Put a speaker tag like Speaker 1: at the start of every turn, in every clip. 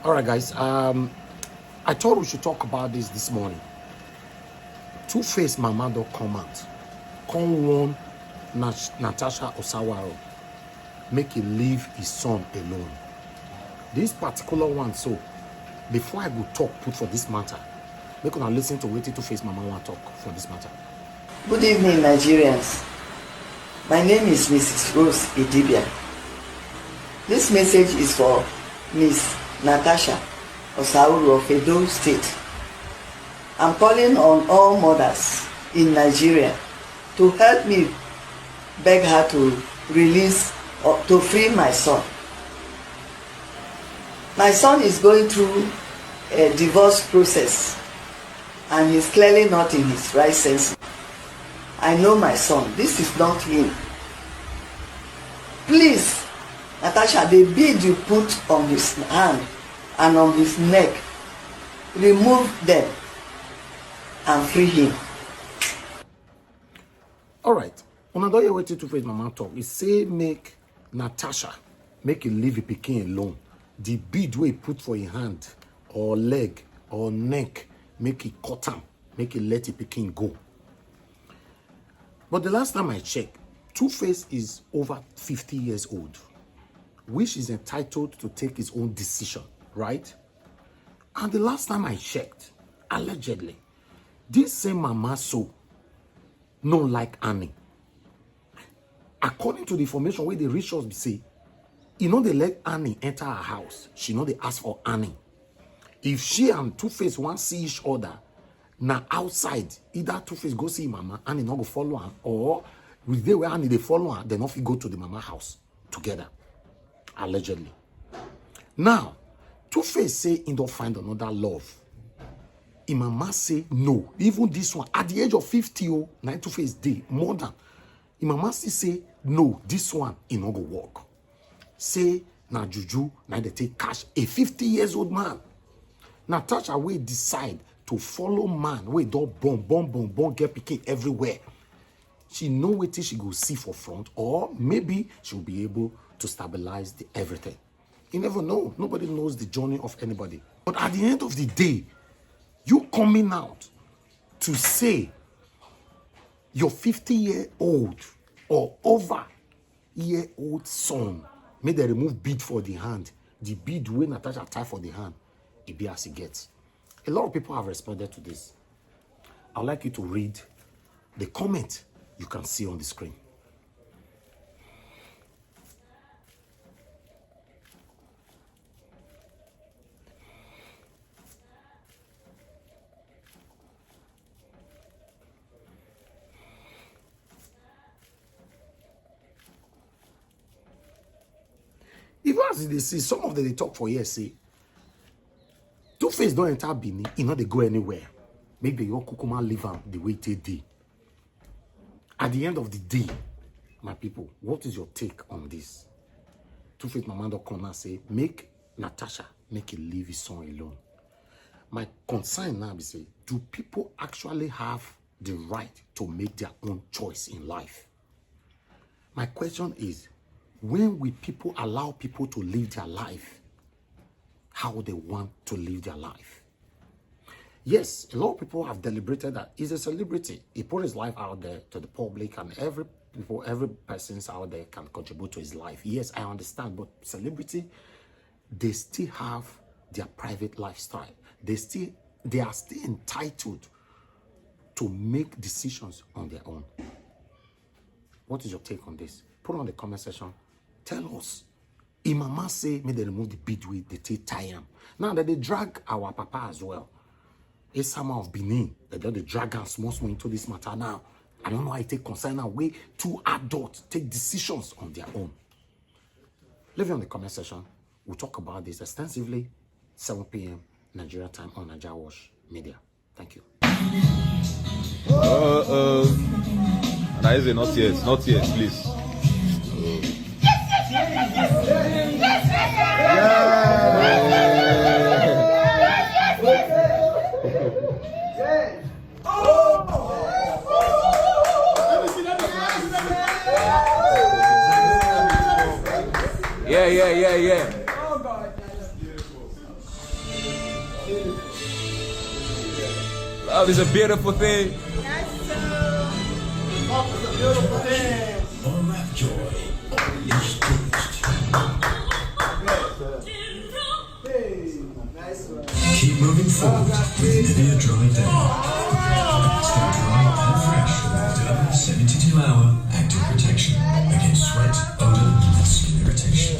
Speaker 1: All right, guys. I thought we should talk about this morning. Tuface mama don't come out. Come warn Natasha Osawaro. Make him leave his son alone. This particular one, so before I go talk, put for this matter, make una listen to what Tuface mama want talk for this matter.
Speaker 2: Good evening, Nigerians. My name is Mrs. Rose Idibia. This message is for Miss Natasha Osawaro of Edo State. I'm calling on all mothers in Nigeria to help me beg her to release or to free my son. My son is going through a divorce process and he's clearly not in his right senses. I know my son. This is not him. Please, Natasha, the bead you put on his hand and on his neck, remove them and free him.
Speaker 1: All right. When I don't hear what Tuface mama talk, he say make Natasha make you leave a pikin alone. The bead wey put for your hand or leg or neck, make it cut him, make it let a pikin go. But the last time I checked, Tuface is over 50 years old, which is entitled to take his own decision, right? And the last time I checked, allegedly, this same mama so no like Annie. According to the information where they reach us, say, you know they let Annie enter her house. She know they ask for Annie. If she and Tuface want see each other, now outside, either Tuface go see mama, Annie not go follow her, or with the way Annie they follow her, they not go to the mama house together. Allegedly. Now, Tuface say he don't find another love. Mama say no. Even this one, at the age of 50, now Tuface day more than. Mama say no, this one he not go work. Say na juju, now they take cash. A 50 years old man. Natasha will decide to follow man wey don bomb, get pikin everywhere. She know wetin she go see for front, or maybe she'll be able to stabilize everything. You never know. Nobody knows the journey of anybody. But at the end of the day, you coming out to say your 50-year-old or over-year-old son made they remove bead for the hand, the bead wey Natasha tie for the hand, it be as it gets. A lot of people have responded to this. I'd like you to read the comment you can see on the screen. Even as they see, some of them they talk for years, say, Tuface don't enter Benin, he not they go anywhere. Maybe your kukuma leave him the way they did. At the end of the day, my people, what is your take on this? Tuface mama don't come and say, make Natasha make him leave his son alone. My concern now is say, do people actually have the right to make their own choice in life? My question is, when will people allow people to live their life how they want to live their life? Yes, a lot of people have deliberated that he's a celebrity. He put his life out there to the public, and every person's out there can contribute to his life. Yes, I understand, but celebrity, they still have their private lifestyle. They are still entitled to make decisions on their own. What is your take on this? Put on the comment section. Tell us. Mama say, may they remove the bead with the tea tie him. Now that they drag our papa as well. A summer of Benin, they drag us small into this matter now. I don't know how I take concern now. Way two adults take decisions on their own. Leave it on the comment section. We'll talk about this extensively. 7 p.m. Nigeria time on NWATCH Media. Thank you.
Speaker 3: NAIJA, not yet, please.
Speaker 4: Yeah.
Speaker 3: Love is a beautiful thing.
Speaker 4: Unwrap joy. Unleash boost. Keep moving forward with Nivea Dry Day. Stay dry and fresh with Derma 72-hour active protection against sweat, odor, and skin irritation.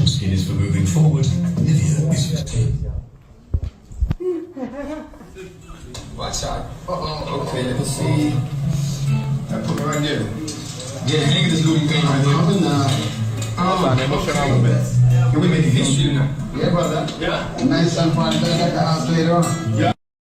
Speaker 4: Skin is for moving forward. Nivea is for
Speaker 5: Watch out. Okay, let me see. I put it right there. Yeah, the nigga just Louis thing right here.
Speaker 3: That's an emotional moment.
Speaker 5: Can we make a history now?
Speaker 6: Yeah, brother.
Speaker 5: Yeah.
Speaker 6: Nice and fun. Better get the house later on.
Speaker 5: Yeah.